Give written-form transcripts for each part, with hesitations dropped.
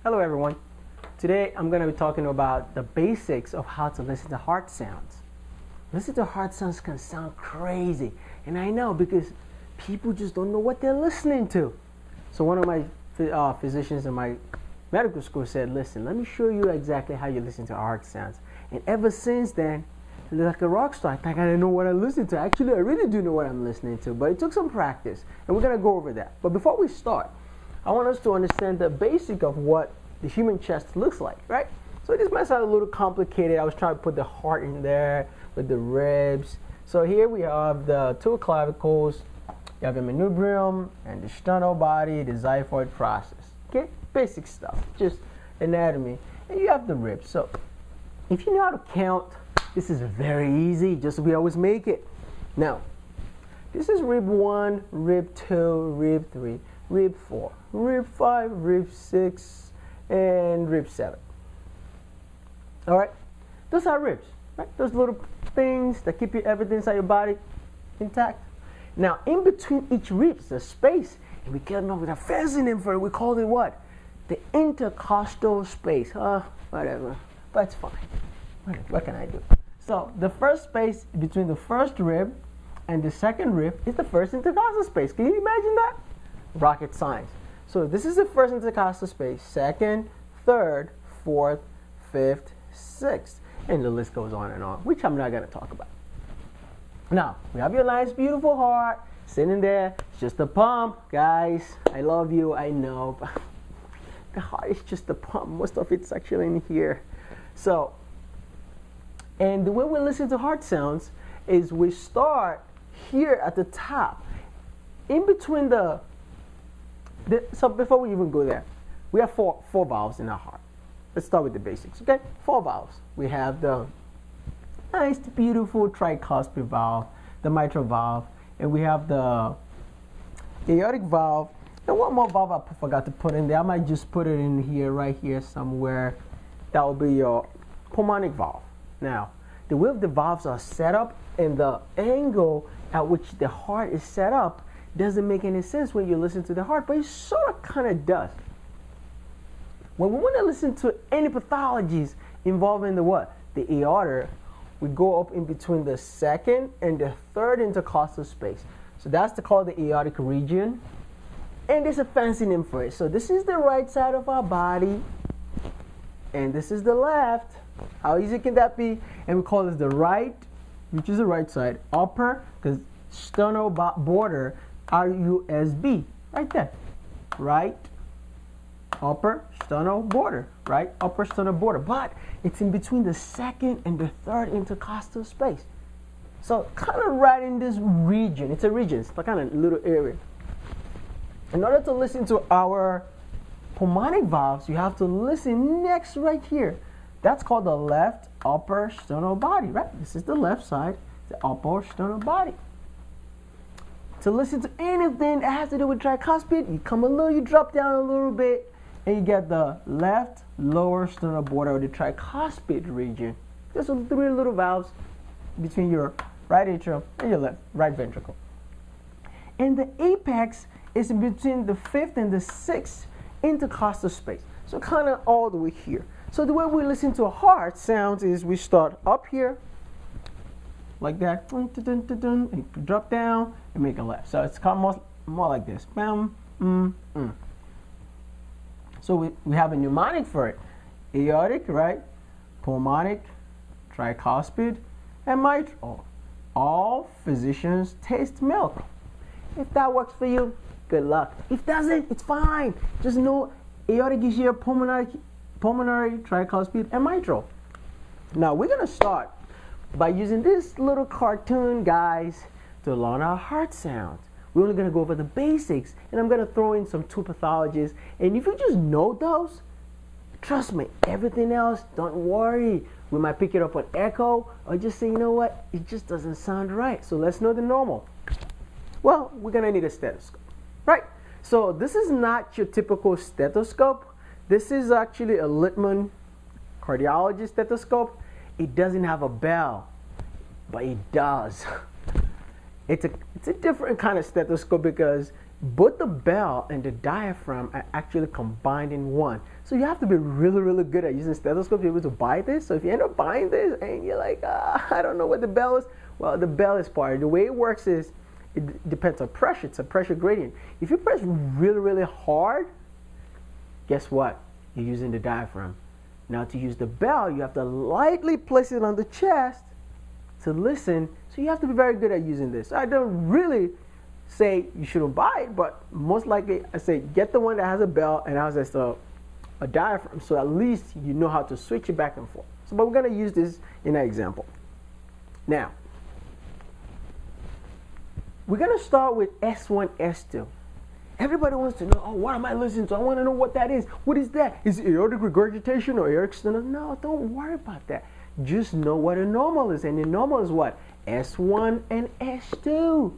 Hello everyone. Today I'm going to be talking about the basics of how to listen to heart sounds. Listen to heart sounds can sound crazy, and I know because people just don't know what they're listening to. So one of my physicians in my medical school said, listen, let me show you exactly how you listen to heart sounds. And ever since then, like a rock star, I think I didn't know what I listened to. Actually, I really do know what I'm listening to, but it took some practice, and we're going to go over that. But before we start, I want us to understand the basic of what the human chest looks like, right? So this might sound a little complicated. I was trying to put the heart in there with the ribs. So here we have the two clavicles, you have the manubrium and the sternal body, the xiphoid process. Okay, basic stuff, just anatomy. And you have the ribs. So if you know how to count, this is very easy, just we always make it. Now, this is rib 1, rib 2, rib 3, rib 4, rib 5, rib 6, and rib 7. All right, those are ribs, right? Those little things that keep everything inside your body intact. Now, in between each rib, there's space, and we came up with a fancy name for it. We called it what? The intercostal space. Whatever, but it's fine. What can I do? So the first space between the first rib and the second rib is the first intercostal space. Can you imagine that? Rocket science. So this is the first intercostal space, second, third, fourth, fifth, sixth, and the list goes on, which I'm not going to talk about. Now, we have your nice, beautiful heart sitting there. It's just a pump, guys. I love you, I know. But the heart is just a pump. Most of it's actually in here. So, and the way we listen to heart sounds is we start here at the top. In between so before we even go there, we have four valves in our heart. Let's start with the basics, okay? 4 valves. We have the nice, beautiful tricuspid valve, the mitral valve, and we have the aortic valve, and one more valve I forgot to put in there. I might just put it in here, right here somewhere. That will be your pulmonic valve. Now, the way the valves are set up and the angle at which the heart is set up doesn't make any sense when you listen to the heart, but it sort of kind of does. When we want to listen to any pathologies involving the what? The aorta, we go up in between the second and the third intercostal space. So that's called the aortic region, and there's a fancy name for it. So this is the right side of our body, and this is the left. How easy can that be? And we call this the right, which is the right side, upper, because sternal border, RUSB, right there. Right, upper sternal border, right? Upper sternal border. But it's in between the second and the third intercostal space. So kind of right in this region. It's a region. It's kind of a little area. In order to listen to our pulmonic valves, you have to listen next right here. That's called the left upper sternal body, right? This is the left side, the upper sternal body. To listen to anything that has to do with tricuspid, you drop down a little bit, and you get the left lower sternal border of the tricuspid region. There's 3 little valves between your right atrium and your right ventricle. And the apex is in between the 5th and the 6th intercostal space. So kind of all the way here. So the way we listen to a heart sounds is we start up here, like that, and drop down and make a left. So it's kind of more like this. So we have a mnemonic for it. Aortic, right? Pulmonic, tricuspid, and mitral. All physicians taste milk. If that works for you, good luck. If it doesn't, it's fine. Just know aortic is here, pulmonary, tricuspid, and mitral. Now we're going to start by using this little cartoon, guys, to learn our heart sounds. We're only going to go over the basics, and I'm going to throw in some 2 pathologies. And if you just know those, trust me, everything else, don't worry. We might pick it up on echo, or just say, you know what, it just doesn't sound right. So let's know the normal. Well, we're going to need a stethoscope, right? So this is not your typical stethoscope. This is actually a Littmann cardiology stethoscope. It doesn't have a bell, but it does. It's a different kind of stethoscope because both the bell and the diaphragm are actually combined in one. So you have to be really, really good at using stethoscope to be able to buy this. So if you end up buying this and you're like, I don't know what the bell is, well, the bell is part. The way it works is it depends on pressure. It's a pressure gradient. If you press really, really hard, guess what? You're using the diaphragm. Now to use the bell, you have to lightly place it on the chest to listen. So you have to be very good at using this. I don't really say you shouldn't buy it, but most likely I say get the one that has a bell and has a diaphragm, so at least you know how to switch it back and forth. So, but we're going to use this in an example. Now, we're going to start with S1, S2. Everybody wants to know, oh, what am I listening to? I want to know what that is. What is that? Is it aortic regurgitation or aortic stenosis? No, don't worry about that. Just know what a normal is. And the normal is what? S1 and S2.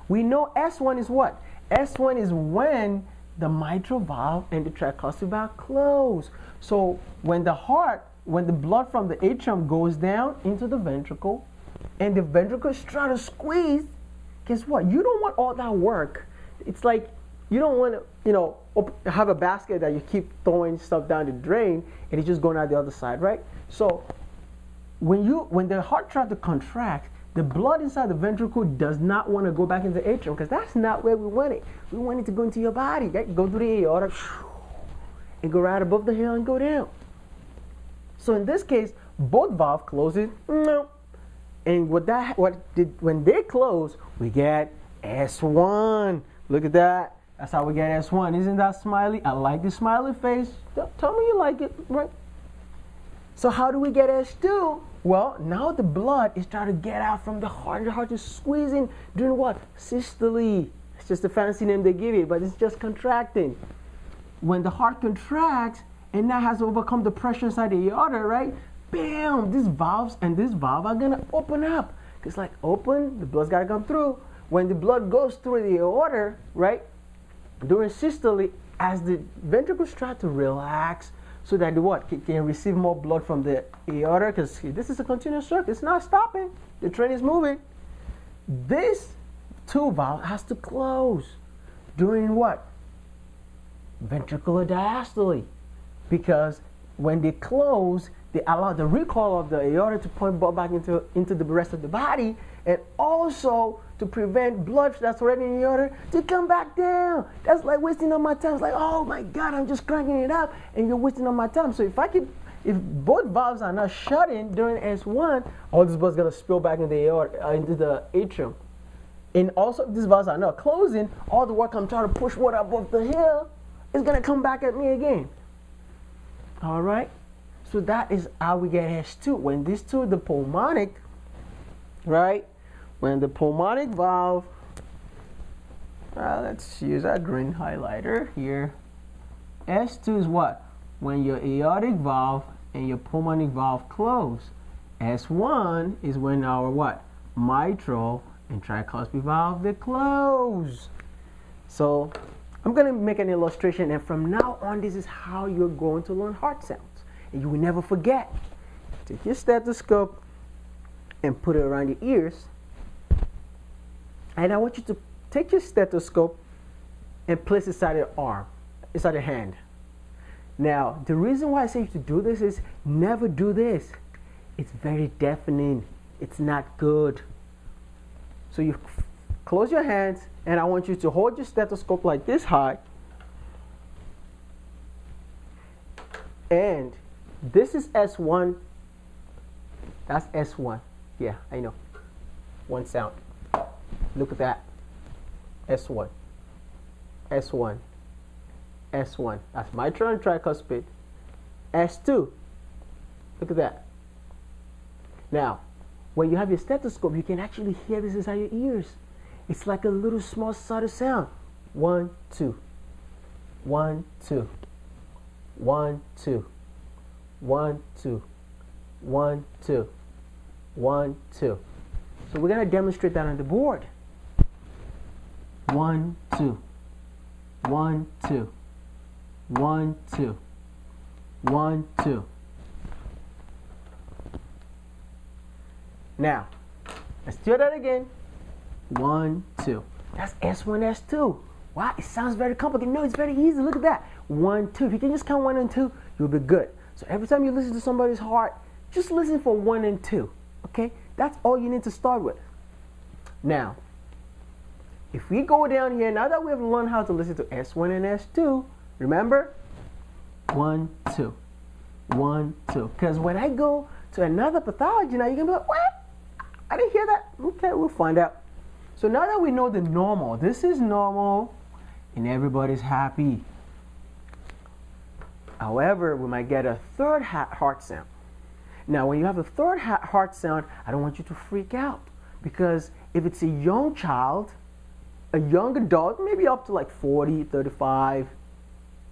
We know S1 is what? S1 is when the mitral valve and the tricuspid valve close. So when the blood from the atrium goes down into the ventricle and the ventricles try to squeeze, guess what? You don't want all that work. It's like you don't want to, have a basket that you keep throwing stuff down the drain and it's just going out the other side, right? So when the heart tries to contract, the blood inside the ventricle does not want to go back into the atrium because that's not where we want it. We want it to go into your body, right? Go through the aorta and go right above the hill and go down. So in this case, both valves closes. No. And when they close, we get S1. Look at that. That's how we get S1. Isn't that smiley? I like the smiley face. Tell me you like it, right? So how do we get S2? Well, now the blood is trying to get out from the heart. The heart is squeezing during what? Systole. It's just a fancy name they give it, but it's just contracting. When the heart contracts and now has to overcome the pressure inside the aorta, right? Bam! These valves and this valve are going to open up. It's like open, the blood's got to come through. When the blood goes through the aorta, right? During systole, as the ventricles try to relax, so that can receive more blood from the aorta, because this is a continuous circuit. It's not stopping. The train is moving. This two valve has to close during what? Ventricular diastole. Because when they close, they allow the recoil of the aorta to point blood back into the rest of the body, and also to prevent blood that's already in the aorta to come back down. That's like wasting on my time. It's like, oh my God, I'm just cranking it up, and you're wasting on my time. So if both valves are not shut in during S1, all this blood's gonna spill back into the aorta, into the atrium. And also, if these valves are not closing, all the work I'm trying to push water above the hill is gonna come back at me again. All right. So that is how we get S2. When these two, the pulmonic, right? When the pulmonic valve, let's use our green highlighter here. S2 is what? When your aortic valve and your pulmonic valve close. S1 is when our what? Mitral and tricuspid valve, they close. So I'm going to make an illustration, and from now on, this is how you're going to learn heart sounds. And you will never forget. Take your stethoscope and put it around your ears. And I want you to take your stethoscope and place it inside your arm, inside your hand. Now, the reason why I say you to do this is never do this. It's very deafening. It's not good. So you close your hands, and I want you to hold your stethoscope like this high. And this is S1. That's S1. Yeah, I know. One sound. Look at that. S1. S1. S1. That's mitral and tricuspid. S2. Look at that. Now, when you have your stethoscope, you can actually hear this inside your ears. It's like a little small subtle sound. 1, 2. 1, 2. 1, 2. 1, 2. 1, 2. 1, 2. So we're going to demonstrate that on the board. 1, 2. 1, 2. 1, 2. 1, 2. Now, let's do that again. 1, 2. That's S1, S2. Wow, it sounds very complicated. No, it's very easy. Look at that. 1, 2. If you can just count 1 and 2, you'll be good. So every time you listen to somebody's heart, just listen for 1 and 2. Okay? That's all you need to start with. Now, if we go down here, now that we have learned how to listen to S1 and S2, remember? 1, 2. 1, 2. Because when I go to another pathology, now you're going to be like, what? I didn't hear that. Okay, we'll find out. So now that we know the normal, this is normal, and everybody's happy. However, we might get a third heart sound. Now, when you have a third heart sound, I don't want you to freak out. Because if it's a young child, a young adult, maybe up to like 40, 35,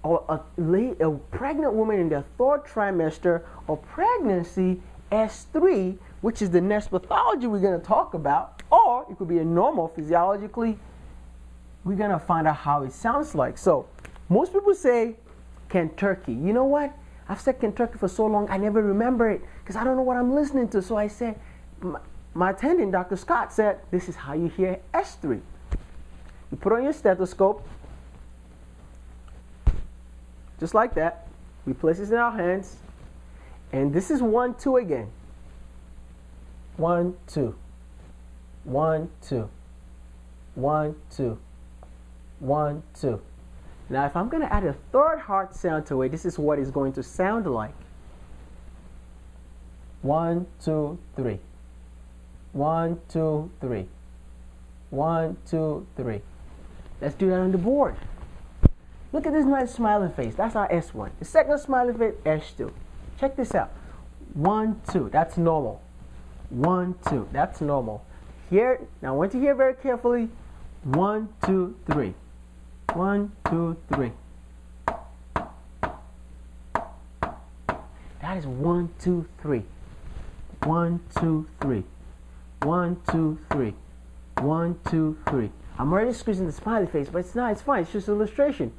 or a pregnant woman in their third trimester of pregnancy, S3, which is the next pathology we're going to talk about, or it could be a normal physiologically, we're going to find out how it sounds like. So most people say Kentucky. You know what? I've said Kentucky for so long, I never remember it because I don't know what I'm listening to. So I said, my attendant, Dr. Scott, said, this is how you hear S3. You put on your stethoscope, just like that. We place this in our hands, and this is 1, 2 again. 1, 2. 1, 2. 1, 2. 1, 2. Now, if I'm going to add a third heart sound to it, this is what it's going to sound like. 1, 2, 3. 1, 2, 3. 1, 2, 3. Let's do that on the board. Look at this nice smiling face. That's our S1. The second smiling face, S2. Check this out. 1, 2. That's normal. 1, 2. That's normal. Here, now I want you to hear very carefully. 1, 2, 3. 1, 2, 3. That is 1, 2, 3. 1, 2, 3. 1, 2, 3. 1, 2, 3. I'm already squeezing the smiley face, but it's not. It's fine. It's just an illustration.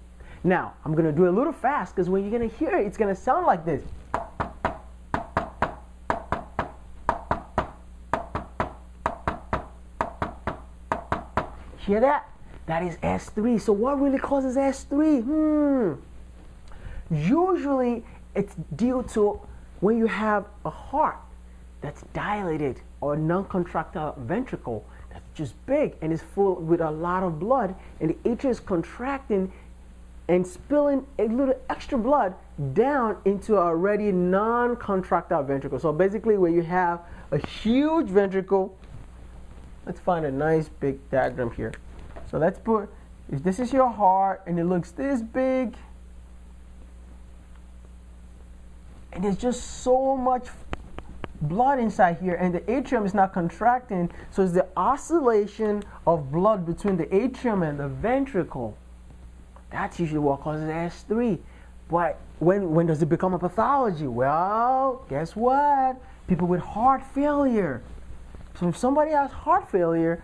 Now, I'm going to do it a little fast because when you're going to hear it, it's going to sound like this. Hear that? That is S3. So what really causes S3? Usually it's due to when you have a heart that's dilated or a non-contractile ventricle that's just big and is full with a lot of blood, and the atria is contracting and spilling a little extra blood down into a already non-contractile ventricle. So basically when you have a huge ventricle, let's find a nice big diagram here. So let's put, if this is your heart and it looks this big, and there's just so much blood inside here and the atrium is not contracting, so it's the oscillation of blood between the atrium and the ventricle. That's usually what causes S3. But when does it become a pathology? Well, guess what? People with heart failure. So if somebody has heart failure,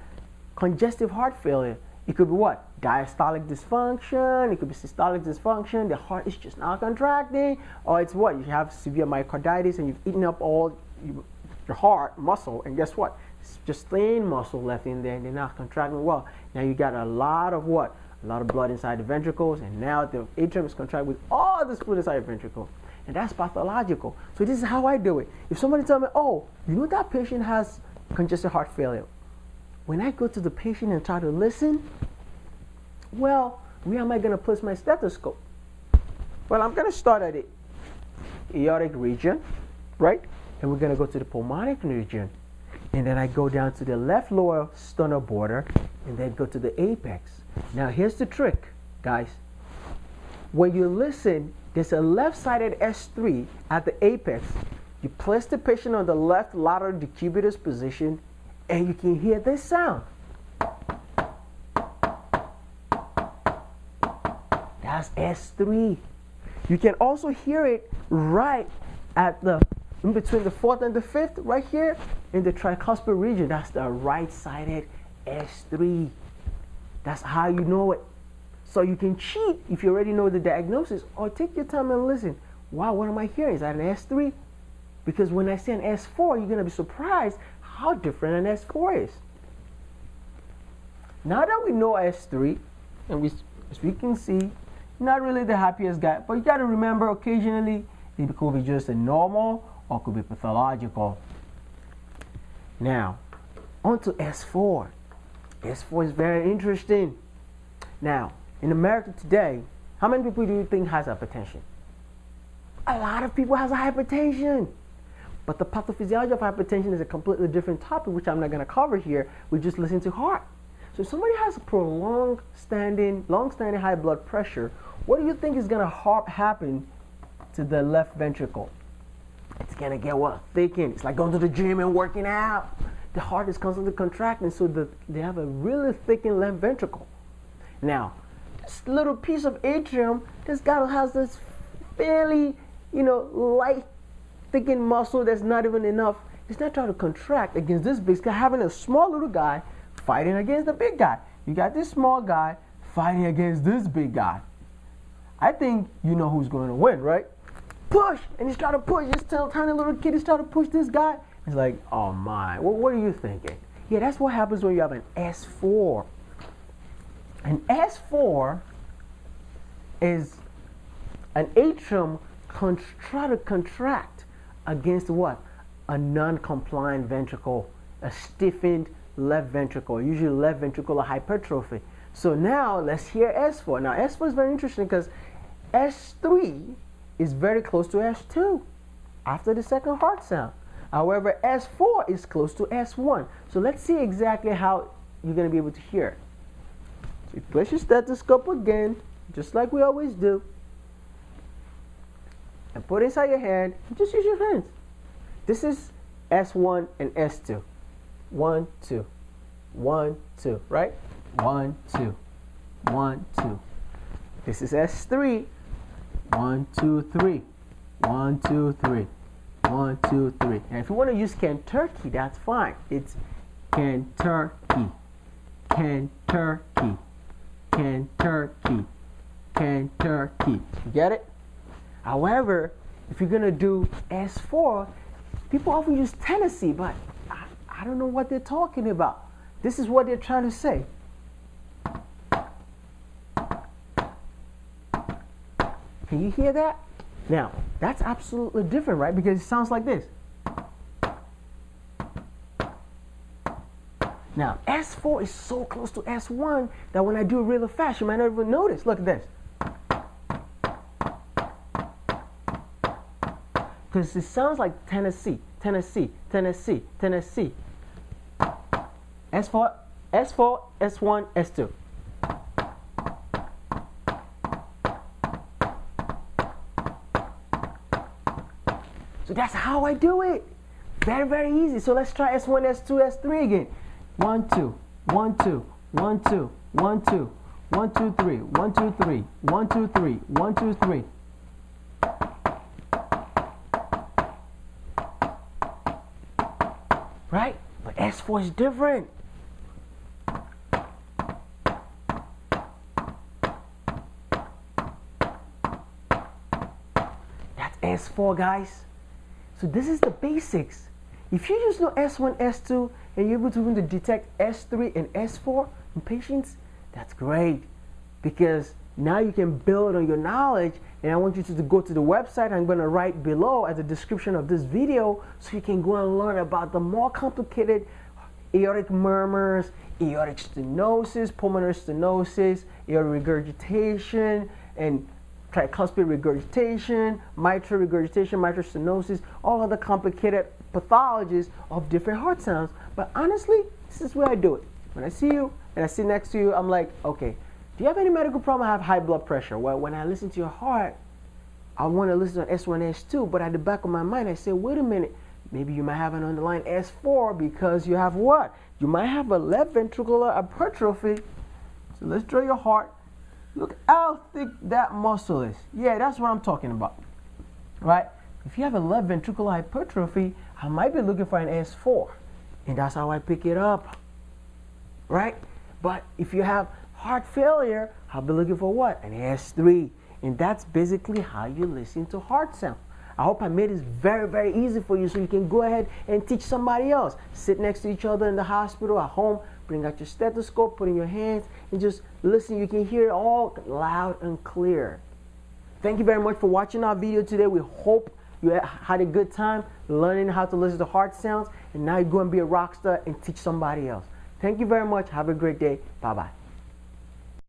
congestive heart failure, it could be what? Diastolic dysfunction, it could be systolic dysfunction, the heart is just not contracting, or it's what? You have severe myocarditis and you've eaten up all your heart muscle, and guess what? It's just thin muscle left in there and they're not contracting well. Now you got a lot of what? A lot of blood inside the ventricles, and now the atrium is contracted with all this fluid inside the ventricle. And that's pathological. So this is how I do it. If somebody tells me, oh, you know that patient has congestive heart failure. When I go to the patient and try to listen, well, where am I going to place my stethoscope? Well, I'm going to start at the aortic region, right? And we're going to go to the pulmonic region. And then I go down to the left lower sternal border and then go to the apex. Now, here's the trick, guys. When you listen, there's a left-sided S3 at the apex. You place the patient on the left lateral decubitus position, and you can hear this sound. That's S3. You can also hear it right at the, in between the fourth and the fifth, right here in the tricuspid region. That's the right-sided S3. That's how you know it. So you can cheat if you already know the diagnosis, or take your time and listen. Wow, what am I hearing? Is that an S3? Because when I say an S4, you're going to be surprised how different an S4 is. Now that we know S3, and as we can see, not really the happiest guy. But you got to remember, occasionally it could be just a normal or could be pathological. Now, on to S4. S4 is very interesting. Now, in America today, how many people do you think has hypertension? A lot of people has hypertension. But the pathophysiology of hypertension is a completely different topic, which I'm not going to cover here. We just listen to heart. So if somebody has a prolonged long-standing high blood pressure, what do you think is going to happen to the left ventricle? It's going to get what? Thickened. It's like going to the gym and working out. The heart is constantly contracting, so they have a really thickened left ventricle. Now, this little piece of atrium, this guy has this fairly, light thickened muscle that's not even enough. It's not trying to contract against this big guy, having a small little guy fighting against the big guy. You got this small guy fighting against this big guy. I think you know who's going to win, right? Push! And he's trying to push. This tiny little kid is trying to push this guy. He's like, oh my, what are you thinking? Yeah, that's what happens when you have an S4. An S4 is an atrium trying to contract against what? A non-compliant ventricle, a stiffened left ventricle, usually left ventricular hypertrophy. So now let's hear S4. Now S4 is very interesting because S3 is very close to S2 after the second heart sound. However, S4 is close to S1. So let's see exactly how you're going to be able to hear it. So you place your stethoscope again, just like we always do, and put it inside your hand. Just use your hands. This is S1 and S2. 1, 2. 1, 2, right? 1, 2. 1, 2. This is S3. 1, 2, 3. 1, 2, 3. 1, 2, 3. And if you want to use Kentucky, that's fine. It's Kentucky. Kentucky. Kentucky. Kentucky. You get it? However, if you're going to do S4, people often use Tennessee, but I don't know what they're talking about. This is what they're trying to say. Can you hear that? Now, that's absolutely different, right? Because it sounds like this. Now, S4 is so close to S1 that when I do it really fast, you might not even notice. Look at this. Because it sounds like Tennessee, Tennessee, Tennessee, Tennessee. S4, S4, S1, S2. So that's how I do it. Very, very easy. So let's try S1, S2, S3 again. 1, 2, 1, 2, 1, 2, 1, 2, 1, 2, 3, 1, 2, 3, 1, 2, 3, 1, 2, 3. Right? But S4 is different. That's S4, guys. So this is the basics. If you just know S1, S2, and you're able to even detect S3 and S4 in patients, that's great. Because now you can build on your knowledge, and I want you to go to the website I'm going to write below as a description of this video so you can go and learn about the more complicated aortic murmurs, aortic stenosis, pulmonary stenosis, aortic regurgitation, and tricuspid regurgitation, mitral regurgitation, mitral stenosis, all of the complicated pathologies of different heart sounds. But honestly, this is where I do it. When I see you and I sit next to you, I'm like, okay, do you have any medical problem? I have high blood pressure. Well, when I listen to your heart, I want to listen to S1, S2, but at the back of my mind, I say, wait a minute, maybe you might have an underlying S4 because you have what? You might have a left ventricular hypertrophy. So let's draw your heart. Look how thick that muscle is. Yeah, that's what I'm talking about, right? If you have a left ventricular hypertrophy, I might be looking for an S4, and that's how I pick it up, right? But if you have heart failure, I'll be looking for what? An S3, and that's basically how you listen to heart sound. I hope I made this very, very easy for you so you can go ahead and teach somebody else. Sit next to each other in the hospital, at home, bring out your stethoscope, put it in your hands, and just listen. You can hear it all loud and clear. Thank you very much for watching our video today. We hope you had a good time learning how to listen to heart sounds, and now you're going to be a rock star and teach somebody else. Thank you very much. Have a great day. Bye-bye.